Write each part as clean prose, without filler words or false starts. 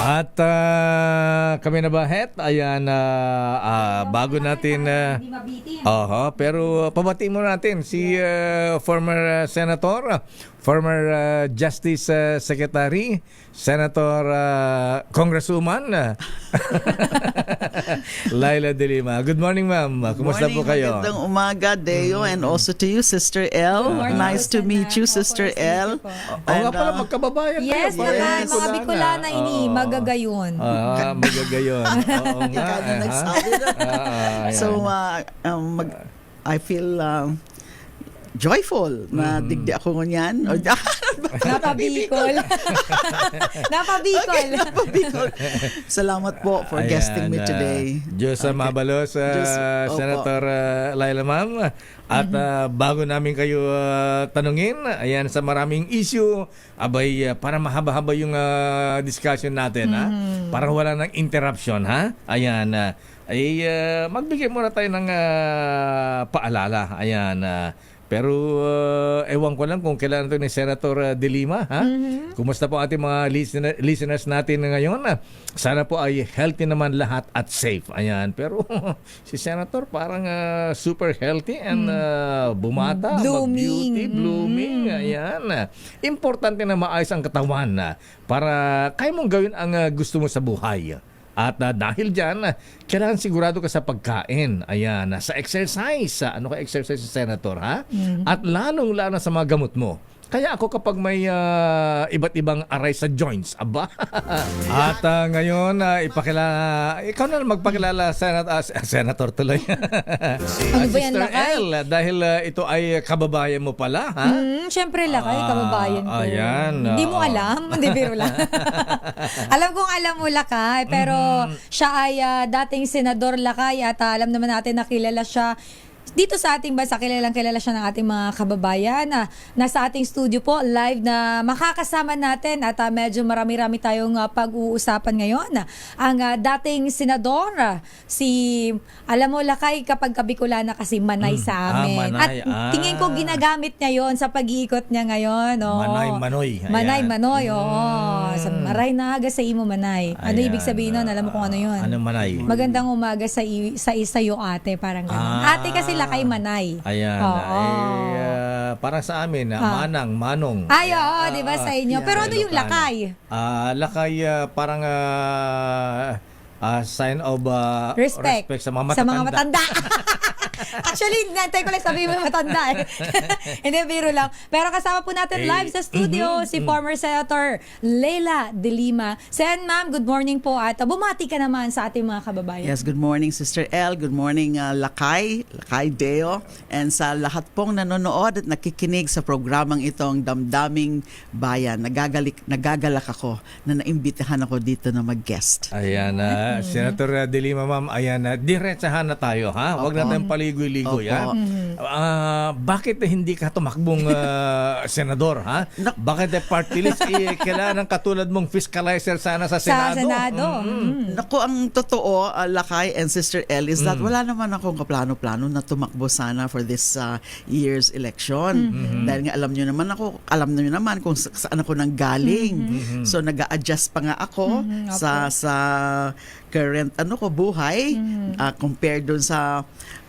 At kami na bahet, ayan, bago natin, Hindi mabitin. pero pabati mo natin si former Senator, former Justice Secretary, Senator Congresswoman Laila De Lima. Good morning, ma'am. Kumusta po kayo? Magandang umaga, Deo, and also to you, Sister L. morning, Nice to meet you, Opo, Sister nice to meet L. you po. Oo nga pala, magkababayan kayo. Yes Parehas naman, mga Bicolana. Bicolana ini, Oo. magagayon. Magagayon. Oo nga. Ikaw na nagsabi na. Ayan. So, I feel joyful na digdi ako ngunyan. Napabikol. Napabikol. Napabikol. Salamat po for guesting me today. Diyos ang mabalos, Opo. Senator Laila, ma'am. At bago namin kayo tanungin, ayan, sa maraming issue, abay, para mahaba-haba yung discussion natin, ha? Para wala nang interruption, ha? Ayan, magbigay muna tayo ng paalala. Ayan, pero ewan ko lang kung kailan ito ni Senator De Lima, ha? Kumusta po ating mga listeners natin ngayon? Sana po ay healthy naman lahat at safe. Ayan. Pero si Senator parang super healthy and bumata, Blooming. mag-beauty, blooming. Ayan. Importante na maayos ang katawan para kaya mong gawin ang gusto mo sa buhay. At dahil dyan, kailangan sigurado ka sa pagkain. Ayan, sa exercise. Ano ka exercise, Senator, ha? At lalong-lalo sa mga gamot mo. Kaya ako kapag may iba't ibang aray sa joints, aba. At ngayon, ikaw na magpakilala, Senator tuloy. Ano ba yan, Sister Lakay? L, dahil ito ay kababayan mo pala, ha? Siyempre, Lakay, kababayan ko. Ayan. Hindi mo alam? Hindi, biro lang. Alam kong alam mo, Lakay, pero siya ay dating senador, Lakay, at alam naman natin na kilala siya dito sa ating bansa, kilala siya ng ating mga kababayan. Nasa ating studio po, live na makakasama natin at medyo marami-rami tayong pag-uusapan ngayon. Ang dating senador, alam mo, Lakay, kapag Bicolana kasi Manay sa amin. Manay, At tingin ko ginagamit niya yon sa pag-iikot niya ngayon. Oo. Manay-manoy. Ayan. Manay-manoy, oo. Sa maray na aga sa imo, Manay. Ano Ayan. ibig sabihin nun? Alam mo kung ano yun? Anong manay? Magandang umaga sa iyo, ate, parang gano'n. Ate kasi Lakay Manay. Ayan. Oo. Parang sa amin, manang, manong. Ay, oo, di ba sa inyo? Pero ano yung Ilocano. Lakay? Lakay, parang sign of Respect. sa mga Sa mga matatanda. matanda. Actually, nantay ko lang sabihin mo matanda eh. Hindi, biro lang. Pero kasama po natin live sa studio si former Senator Laila De Lima. Sen, ma'am, good morning po at bumati ka naman sa ating mga kababayan. Yes, good morning, Sister L. Good morning, Lakay Deo. And sa lahat pong nanonood at nakikinig sa programang itong Damdaming Bayan. Nagagalak ako na naimbitahan ako dito na mag-guest. Ayan, Senator De Lima, ma'am, ayan, diretsahan na tayo, ha? Huwag Opo. natin paligoy-ligoy, ha? Opo. Bakit hindi ka tumakbong senador, ha? Bakit party list, kailangan ng katulad mong fiscalizer sana sa Senado? Sa Senado. Naku, ang totoo, Lakay and Sister L, is that wala naman akong kaplano-plano na tumakbo sana for this year's election. Dahil nga alam nyo naman kung saan ako nanggaling. So nag-a-adjust pa nga ako sa current buhay compared doon sa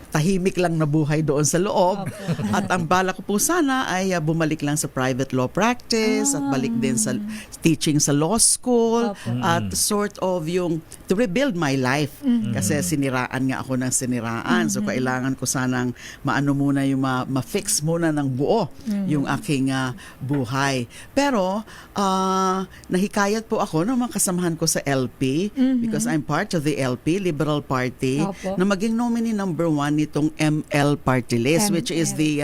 tahimik lang na buhay doon sa loob. At ang bala ko po sana ay bumalik lang sa private law practice at balik din sa teaching sa law school at sort of yung to rebuild my life. Kasi siniraan nga ako ng siniraan. So kailangan ko sanang maano muna yung ma-fix muna ng buo yung aking buhay. Pero nahikayat po ako ng mga kasamahan ko sa LP because I'm part of the LP, Liberal Party, na maging nominee number 1 nitong ML Party List, which is the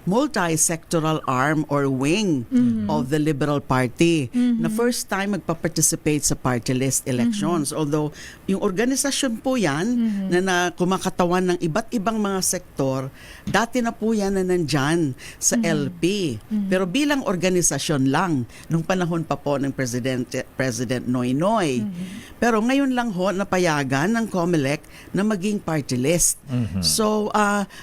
multi-sectoral arm or wing of the Liberal Party, na first time magpa-participate sa party list elections. Although, yung organisasyon po yan, na kumakatawan ng iba't ibang mga sektor, dati na po yan na nandyan sa LP. Pero bilang organisasyon lang, nung panahon pa po ng President Noynoy. Pero ngayon lang ho, napayagan ng COMELEC na maging party list. So,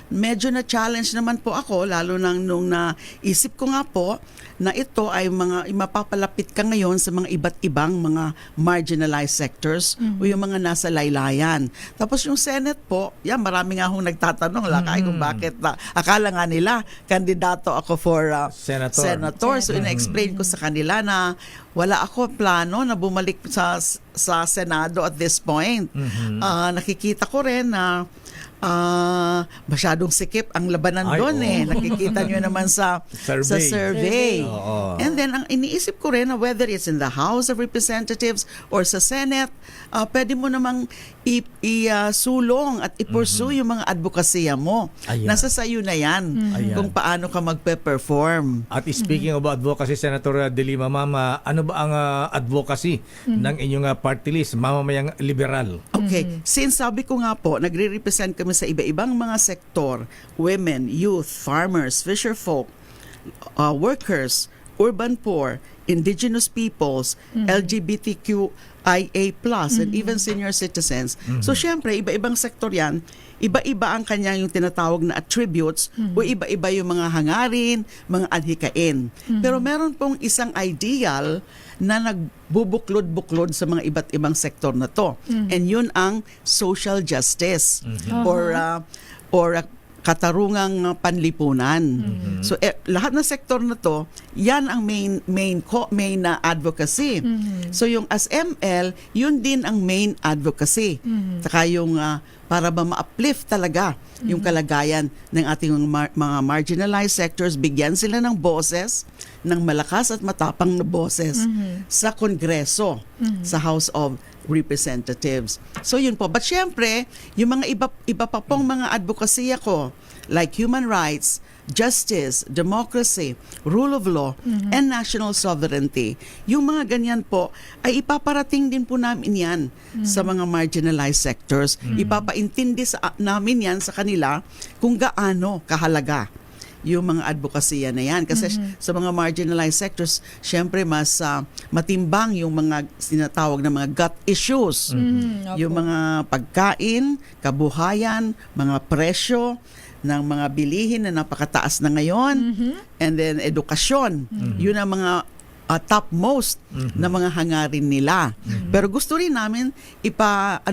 medyo na-challenge naman po ako, lalo nung naisip ko nga po na ito ay mapapalapit ka ngayon sa mga iba't ibang mga marginalized sectors o yung mga nasa laylayan. Tapos yung Senate po, marami nga akong nagtatanong, Lakay, kung bakit akala nga nila kandidato ako for senator. So, ina-explain ko sa kanila na wala ako plano na bumalik sa Senado at this point. Nakikita ko rin na masyadong sikip ang labanan doon Nakikita nyo naman sa survey. And then, ang iniisip ko rin na whether it's in the House of Representatives or sa Senate, pwede mo namang isulong at i-pursue yung mga advokasya mo. Nasa sayo na yan kung paano ka magpe-perform. At speaking of advocacy, Senator De Lima, Mama, ano ba ang advocacy ng inyong party list, mamamayang liberal? Okay. Since sabi ko nga po, nagre-represent kami sa iba-ibang mga sektor, women, youth, farmers, fisherfolk, workers, urban poor, indigenous peoples, LGBTQIA+, and even senior citizens. So, syempre, iba-ibang sektor yan. Iba-iba ang kanya yung tinatawag na attributes o iba-iba yung mga hangarin, mga adhikain. Pero meron pong isang ideal na nagbubuklod-buklod sa mga iba't ibang sektor na to. And yun ang social justice or katarungang panlipunan. So lahat ng sektor na to, yan ang main na advocacy. So yung as ML, yun din ang main advocacy. Saka yung para ba ma-uplift talaga yung kalagayan ng ating mga marginalized sectors, bigyan sila ng boses, ng malakas at matapang na boses sa Kongreso, sa House of Representatives. So yun po. But syempre, yung mga iba pa pong mga advokasya ko, like human rights, justice, democracy, rule of law, and national sovereignty. Yung mga ganyan po, ay ipaparating din po namin yan sa mga marginalized sectors. Ipapaintindi namin yan sa kanila kung gaano kahalaga yung mga advokasya na yan. Kasi sa mga marginalized sectors, syempre mas matimbang yung mga sinatawag na mga gut issues. Yung mga pagkain, kabuhayan, mga presyo ng mga bilihin na napakataas na ngayon, and then edukasyon. Yun ang mga topmost na mga hangarin nila. Pero gusto rin namin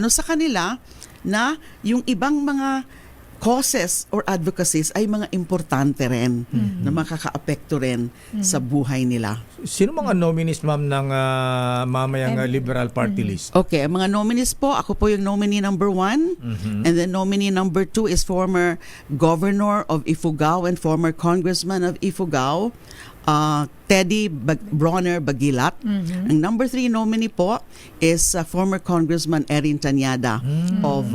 sa kanila na yung ibang mga causes or advocacies ay mga importante rin na makakaapekto rin sa buhay nila. Sino mga nominees, ma'am, ng mamayang Liberal Party list? Okay, ang mga nominees po, ako po yung nominee number 1, and then nominee number 2 is former Governor of Ifugao and former Congressman of Ifugao, Teddy Bronner Bagilat. Ang number 3 nominee po is former Congressman Erin Tanyada of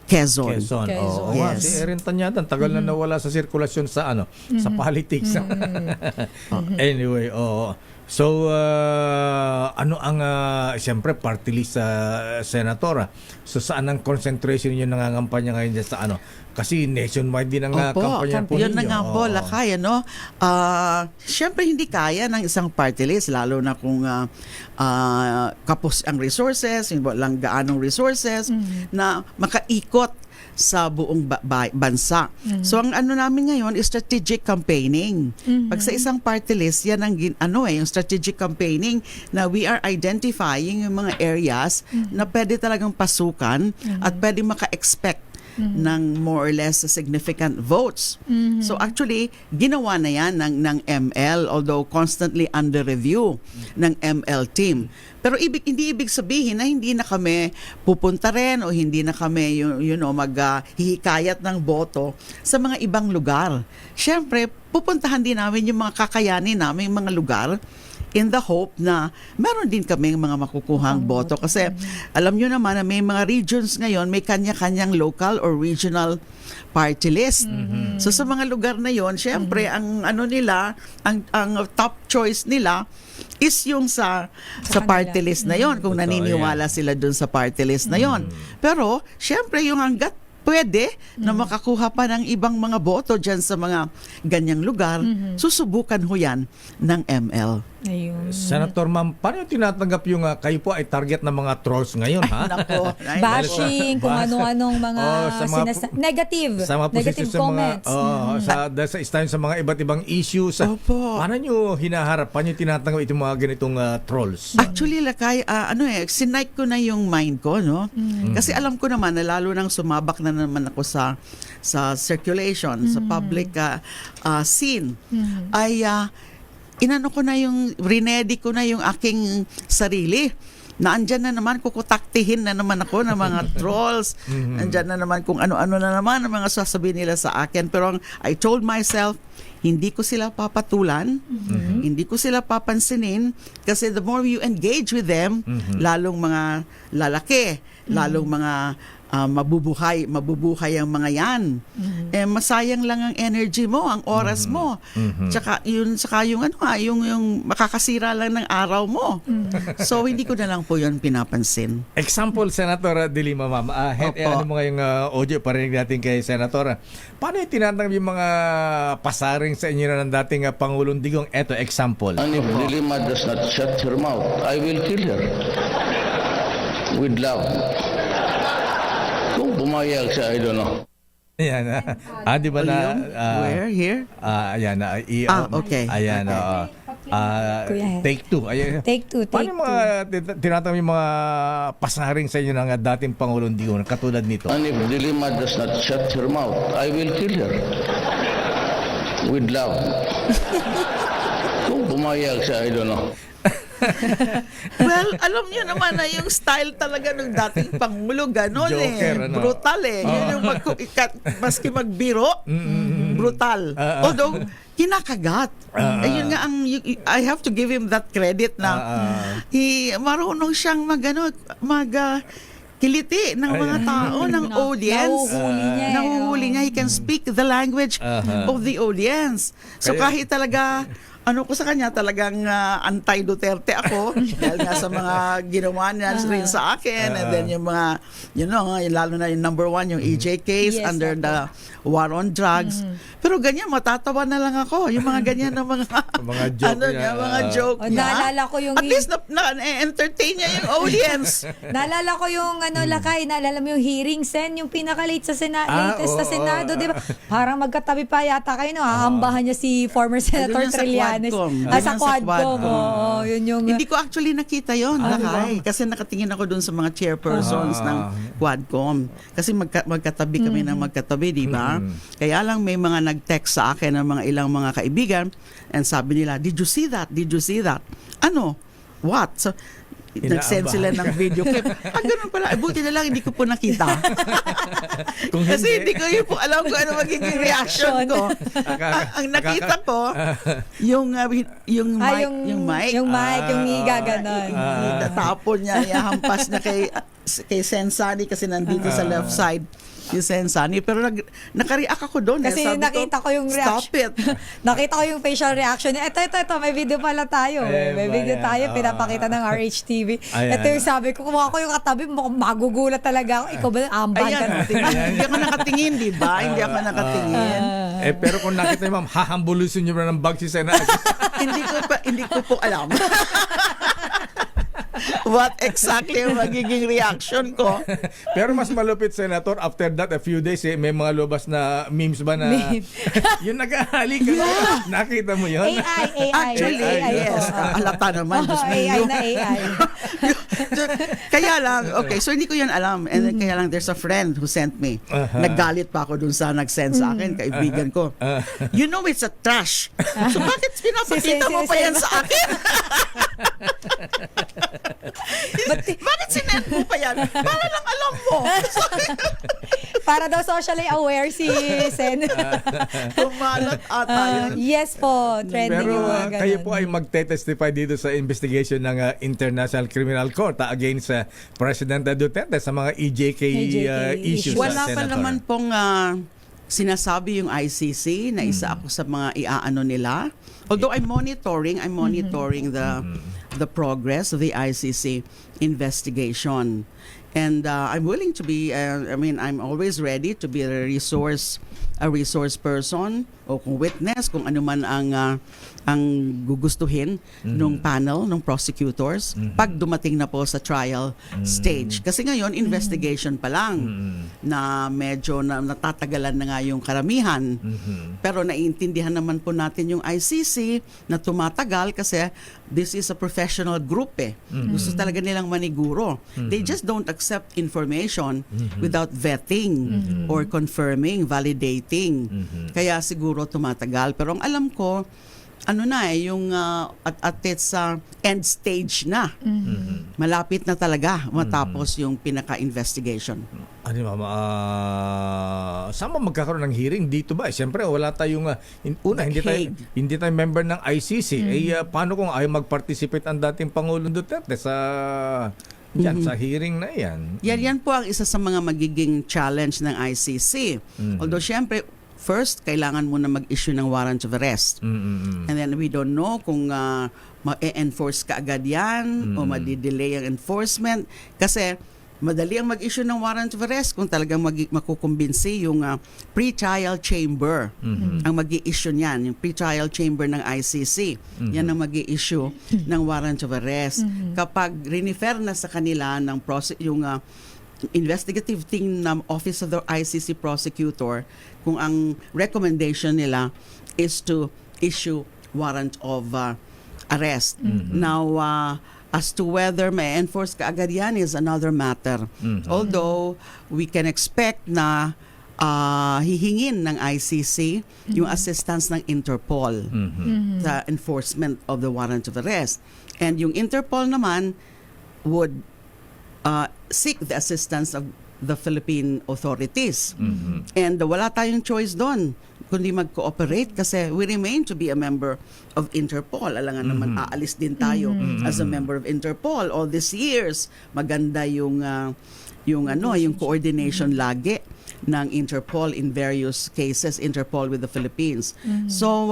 Quezon. Quezon. Quezon. Yes. Yes. Si Erin Tanyada, tagal na nawala sa sirkulasyon sa sa politics. Anyway, so, ano ang, siyempre, party list sa senator? So, saan ang concentration niyo nangangampanya ngayon dyan sa Kasi nationwide din ang kampanya po ninyo. Yun na nga po, Lakay, siyempre, hindi kaya ng isang party list, lalo na kung kapos ang resources, lang gaanong resources, na makaikot sa buong bansa. So ang namin ngayon is strategic campaigning. Pag sa isang party list, yan ang yung strategic campaigning na we are identifying yung mga areas na pwede talagang pasukan at pwede maka-expect ng more or less significant votes. So actually, ginawa na yan ng ML, although constantly under review ng ML team. Pero hindi ibig sabihin na hindi na kami pupunta rin o hindi na kami maghihikayat ng boto sa mga ibang lugar. Siyempre, pupuntahan din namin yung mga kakayanin namin, yung mga lugar, in the hope na meron din kami mga makukuhang boto. Kasi alam nyo naman na may mga regions ngayon, may kanya-kanyang local or regional party list. So sa mga lugar na yon, syempre ang ang top choice nila is yung sa party list na yon, kung naniniwala sila dun sa party list na yon. Pero syempre yung hanggat pwede na makakuha pa ng ibang mga boto dyan sa mga ganyang lugar, susubukan ho yan ng ML. Ayun. Senator Ma'am, paano yung tinatanggap yung kayo po ay target ng mga trolls ngayon, ha? Nako. Ay, Bashing, kung ano-anong mga, sa mga negative, sa mga negative position comments. dahil sa time sa mga iba't ibang issues. Opo. Paano nyo hinaharap? Paano nyo tinatanggap itong mga ganitong trolls? Actually, Lakay, sinike ko na yung mind ko, no? Kasi alam ko naman na lalo nang sumabak na naman ako sa circulation, sa public scene, ay inano ko na rinedi ko na yung aking sarili. Na andyan na naman, kukutaktihin na naman ako ng mga trolls. Andyan na naman kung ano-ano na naman ang mga sasabihin nila sa akin. Pero I told myself, hindi ko sila papatulan, hindi ko sila papansinin, kasi the more you engage with them, lalong mga lalaki, lalong mga mabubuhay ang mga yan. Masayang lang ang energy mo, ang oras mo. Tsaka yung makakasira lang ng araw mo. So hindi ko na lang po yun pinapansin. Example, Senator De Lima, Ma'am. Ano mo ngayong audio parinig natin kay Senator? Paano yung tinatanggap yung mga pasaring sa inyo na ng dating Pangulong Digong? Eto, example. And if De Lima does not shut her mouth, I will kill her. With love. Kung pumayag siya, I don't know. Ayan. Di ba na... Where? Here? Ayan. Okay. Ayan. Kuya, Take two. Ayan. Take two. Paano yung mga tinatanggap yung mga pasaring sa inyo ng dating Pangulong Digong katulad nito? And if De Lima does not shut her mouth, I will kill her. With love. Kung pumayag siya, I don't know. Well, alam niyo naman na yung style talaga ng dating Pangulo, ganon Joker, ano? Brutal Yun yung maski magbiro, brutal. Although, kinakagat. Ayun nga I have to give him that credit na marunong siyang kiliti ng mga tao, ng audience. Nahuhuli niya. He can speak the language of the audience. So kahit talaga ko sa kanya, talagang anti-Duterte ako dahil nga sa mga ginawa niya rin sa akin, and then yung mga lalo na yung number 1, yung EJ case, under the war on drugs. Pero ganyan, matatawa na lang ako yung mga ganyan na mga joke niya. mga joke niya. Naalala ko yung at least na-entertain niya yung audience. Naalala ko yung Lakay, naalala mo yung hearing yung pinaka-late sa latest sa Senado, di ba? Parang magkatabi pa yata kayo, hahambahan niya si former Senator Trillanes. Sa Quadcom. Yun yung... Hindi ko actually nakita yon, Lakay. Kasi nakatingin ako dun sa mga chairpersons ng Quadcom. Kasi magkatabi kami ng magkatabi, di ba? Kaya lang may mga nag-text sa akin ng mga ilang mga kaibigan, and sabi nila, did you see that? Did you see that? Ano? What? So, nag-send sila ng video clip. Ganun pala. Buti na lang hindi ko po nakita. Kasi hindi ko yun po alam kung ano magiging reaction ko. Ang nakita ko, yung mic. Yung igaganon. Itatapon niya, ihampas na kay Sensani kasi nandito sa left side. Yung Sensani. Pero naka-react ako doon. Kasi nakita ko yung reaction. Stop it. Nakita ko yung facial reaction niya. Ito. May video pala tayo. May video tayo. Pinapakita ng RHTV. Ito yung sabi ko. Kung ako yung katabi, magugulat talaga ako. Ikaw ba ambag ka? Hindi ako nakatingin, di ba? Hindi ako nakatingin. Pero kung nakita niyo, Ma'am, hahambulusin niyo na ng bag si Sena. Hindi ko po alam. What exactly ang magiging reaction ko. Pero mas malupit, Senator, after that, a few days, may mga lubas na memes ba na yung nag-ahalik ka. Nakita mo yun? AI. Actually, yes. Alata naman. AI na AI. Kaya lang, okay, so hindi ko yun alam. And then kaya lang, there's a friend who sent me. Naggalit pa ako dun sa nag-send sa akin, kaibigan ko. You know it's a trash. So bakit pinapakita mo pa yan sa akin? Bakit sinend mo pa yan? Para lang alam mo. Para daw socially aware si Sen. Kumalat ata yun. Yes po, trending Pero yung mga ganun. kayo po ay magte-testify dito sa investigation ng International Criminal Court against President Duterte sa mga EJK issues. Wala pa Senator. naman pong sinasabi yung ICC na isa ako sa mga iaano nila. Although I'm monitoring the progress of the ICC investigation. And I'm willing to be, I'm always ready to be a resource person o kung witness, kung ano man ang gugustuhin ng panel, ng prosecutors pag dumating na po sa trial stage. Kasi ngayon, investigation pa lang na medyo natatagalan na nga yung karamihan. Pero naiintindihan naman po natin yung ICC na tumatagal kasi this is a professional group eh. Gusto talaga nilang maniguro. They just don't accept information without vetting or confirming, validating. Kaya siguro tumatagal. Pero ang alam ko, yung at its end stage na. Malapit na talaga matapos yung pinaka-investigation. Ano ma'am, saan ba magkakaroon ng hearing dito ba? Siyempre wala tayong hindi tayo member ng ICC. Paano kung ayaw mag-participate ang dating Pangulong Duterte sa sa hearing na yan? Yan po ang isa sa mga magiging challenge ng ICC. Although syempre first, kailangan mo na mag-issue ng warrant of arrest. And then we don't know kung ma-enforce ka agad yan o madidelay ang enforcement. Kasi madali ang mag-issue ng warrant of arrest kung talagang makukumbinsi yung pre-trial chamber ang mag-i-issue niyan. Yung pre-trial chamber ng ICC. Yan ang mag-i-issue ng warrant of arrest. Kapag rinifer na sa kanila ng yung investigative team ng Office of the ICC Prosecutor, kung ang recommendation nila is to issue warrant of arrest. Now, as to whether may enforce kaagad yan is another matter. Although, we can expect na hihingin ng ICC yung assistance ng Interpol sa enforcement of the warrant of arrest. And yung Interpol naman would seek the assistance of the Philippine authorities. And wala tayong choice doon kundi mag-cooperate kasi we remain to be a member of Interpol. Alangan naman aalis din tayo as a member of Interpol. All these years, maganda yung coordination lagi ng Interpol in various cases, Interpol with the Philippines. So,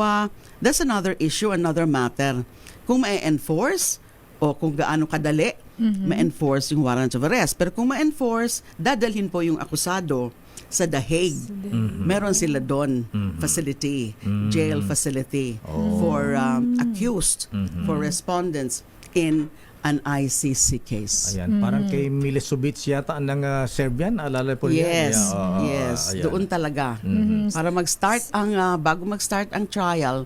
that's another issue, another matter. Kung may enforce o kung gaano kadali ma-enforce yung warrant of arrest. Pero kung ma-enforce, dadalhin po yung akusado sa The Hague. Meron sila doon facility, jail facility for accused, for respondents in an ICC case. Ayan, parang kay Milosevic yata ng Serbian, alala po niya. Yes. Doon talaga. Para mag-start bago mag-start ang trial,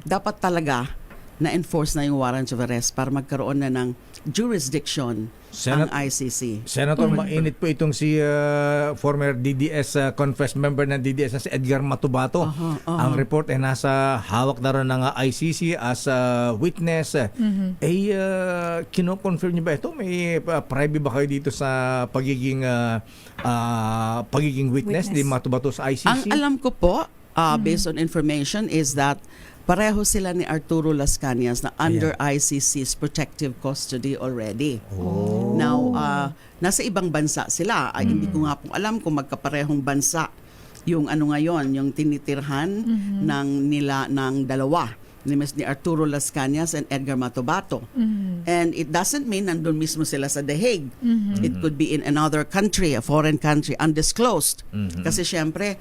dapat talaga na-enforce na yung warrant of arrest para magkaroon na ng jurisdiction ang ICC. Senator, mainit po itong si former DDS, confessed member ng DDS na si Edgar Matubato. Ang report ay nasa hawak na rin ng ICC as a witness. Kino-confirm niyo ba ito? May privy ba kayo dito sa pagiging witness ni Matubato sa ICC? Ang alam ko po, based on information, is that pareho sila ni Arturo Las Cañas na under ICC's protective custody already. Now, nasa ibang bansa sila. Hindi ko nga po alam kung magkaparehong bansa yung ngayon, yung tinitirhan ng dalawa ni Arturo Las Cañas and Edgar Matubato. And it doesn't mean nandun mismo sila sa The Hague. It could be in another country, a foreign country, undisclosed. Kasi syempre,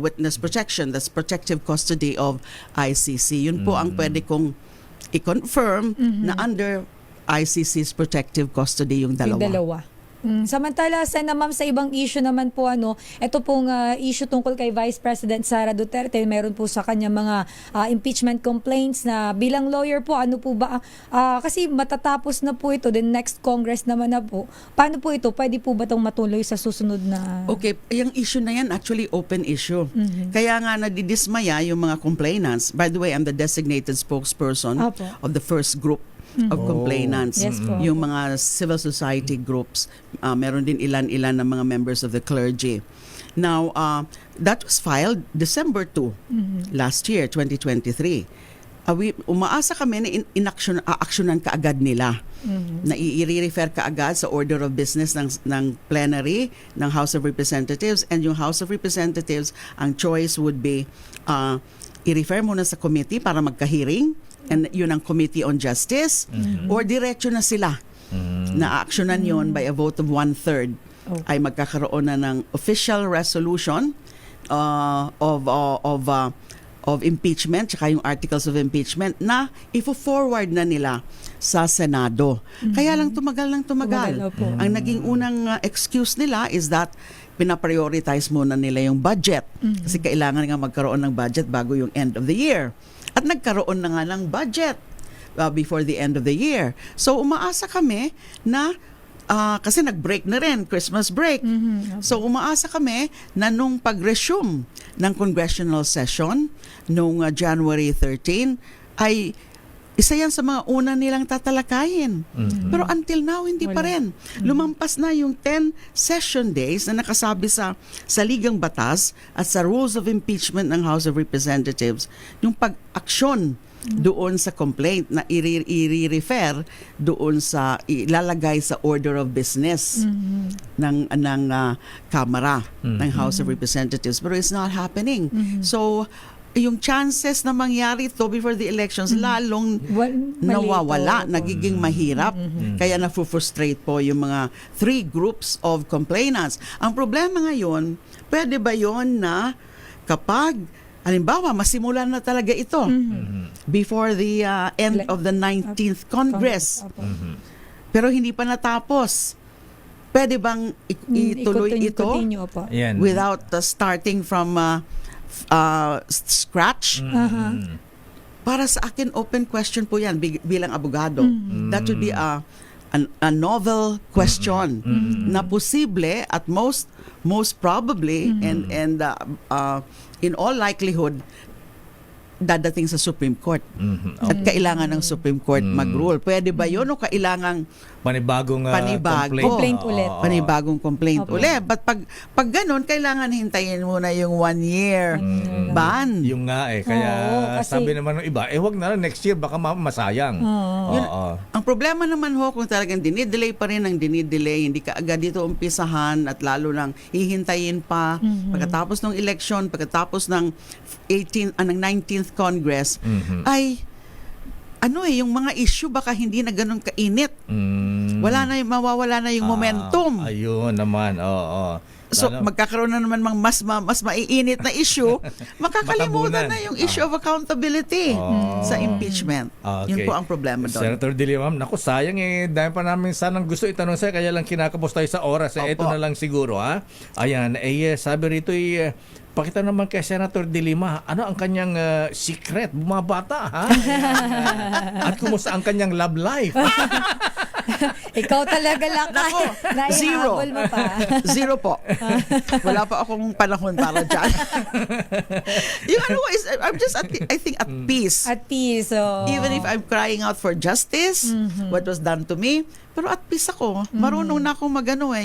witness protection, that's protective custody of ICC. Yun po ang pwede kong i-confirm na under ICC's protective custody yung dalawa. Samantala, ma'am, sa ibang issue naman po, ito pong issue tungkol kay Vice President Sara Duterte, meron po sa kanya mga impeachment complaints na bilang lawyer po, ano po ba, kasi matatapos na po ito, the next Congress naman na po. Paano po ito? Pwede po ba itong matuloy sa susunod na... Okay, yung issue na yan, actually open issue. Kaya nga nadidismaya yung mga complainants. By the way, I'm the designated spokesperson of the first group of complainants. Yes, yung mga civil society groups, meron din ilan-ilan na mga members of the clergy. Now, that was filed December 2 last year, 2023. Umaasa kami na aaksyonan kaagad nila. Na i-refer kaagad sa order of business ng plenary ng House of Representatives, and yung House of Representatives, ang choice would be i-refer muna sa committee para magka-hearing and yun ang Committee on Justice, or diretso na sila na actionan yon by a vote of 1/3 ay magkakaroon na ng official resolution of impeachment, tsaka yung articles of impeachment na ifo-forward na nila sa Senado. Kaya lang tumagal ng tumagal. Tumagal, opo. Ang naging unang excuse nila is that pinaprioritize muna nila yung budget. Kasi kailangan nga magkaroon ng budget bago yung end of the year. At nagkaroon na nga ng budget before the end of the year. So umaasa kami na kasi nag-break na rin, Christmas break. So umaasa kami na nung pag-resume ng congressional session nung January 13 ay isa yan sa mga una nilang tatalakayin. Pero until now, hindi pa rin. Lumampas na yung 10 session days na nakasabi sa Ligang Batas at sa Rules of Impeachment ng House of Representatives, yung pag-aksyon doon sa complaint na i-refer doon sa ilalagay sa order of business ng Kamara ng House of Representatives, pero it's not happening. So yung chances na mangyari ito before the elections lalong nawawala, nagiging mahirap. Kaya na-frustrate po yung mga 3 groups of complainants. Ang problema ngayon, pwede ba yon na kapag halimbawa, masimulan na talaga ito before the end of the 19th Congress. Pero hindi pa natapos. Pwede bang ituloy ito Yan. without starting from scratch? Para sa akin, open question po yan bilang abogado. That would be a novel question na posible at most probably and in all likelihood dadating sa Supreme Court. At kailangan ng Supreme Court mag-rule. Pwede ba yun o kailangang Panibagong complaint ulit. panibagong complaint ulit? But pag ganun, kailangan hintayin muna yung 1 year ban. Yung nga kaya kasi sabi naman ng iba, wag na lang next year, baka masayang. Ang problema naman kung talagang dinidelay pa rin ang dinidelay, hindi ka agad dito umpisahan at lalo lang hihintayin pa pagkatapos ng election, pagkatapos ng 19th Congress, ay yung mga issue baka hindi na ganun kainit. Mawawala na yung momentum. Ayun naman, oo. So magkakaroon na naman mas maiinit na issue, makakalimutan na yung issue of accountability sa impeachment. Yun po ang problema doon. Senator De Lima, naku, sayang dahil pa namin sanang gusto itanong sa'yo, kaya lang kinakapos tayo sa oras. Ito na lang siguro, ha? Ayan, sabi rito, pakita naman kay Senator De Lima, ano ang kanyang secret, bumabata, ha? At kumusta ang kanyang love life? Ikaw talaga lang. Zero. Mo pa. Zero po. Wala pa akong panahon para dyan. I'm just I think at peace. At peace. Even if I'm crying out for justice, what was done to me, pero at peace ako. Marunong na akong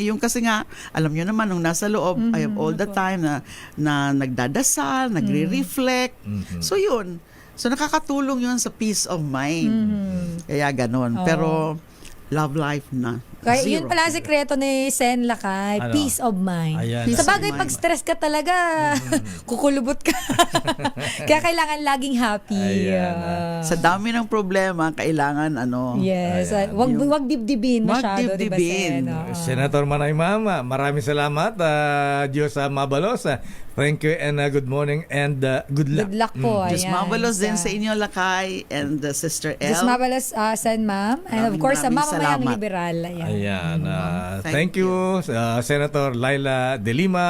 yung kasi nga, alam nyo naman, nung nasa loob, I have all the time na nagdadasal, nagre-reflect. So yun. So nakakatulong yun sa peace of mind. Kaya ganon. Pero love life na. Kaya Zero. yun pala ang sekreto ni Sen Lakay, peace of mind. Ayan. Sa bagay, Peace of pag mind. stress ka talaga, kukulubot ka. Kaya kailangan laging happy. Ayan. Sa dami ng problema, kailangan Yes. Ayan. Wag dibdibin Wag masyado, di ba, dibdibin. Sen? Oo. Senator Manay Mama, maraming salamat. Diyos mabalos. Thank you and good morning and good luck. Good luck po. Diyos Ayan. mabalos din sa inyo, Lakay, and Sister El. Diyos mabalos, Sen, ma'am. And of Maraming course, sa maraming Mamamayang salamat. Liberal. Ayan. Ayan. Thank Thank you, Senator Laila De Lima.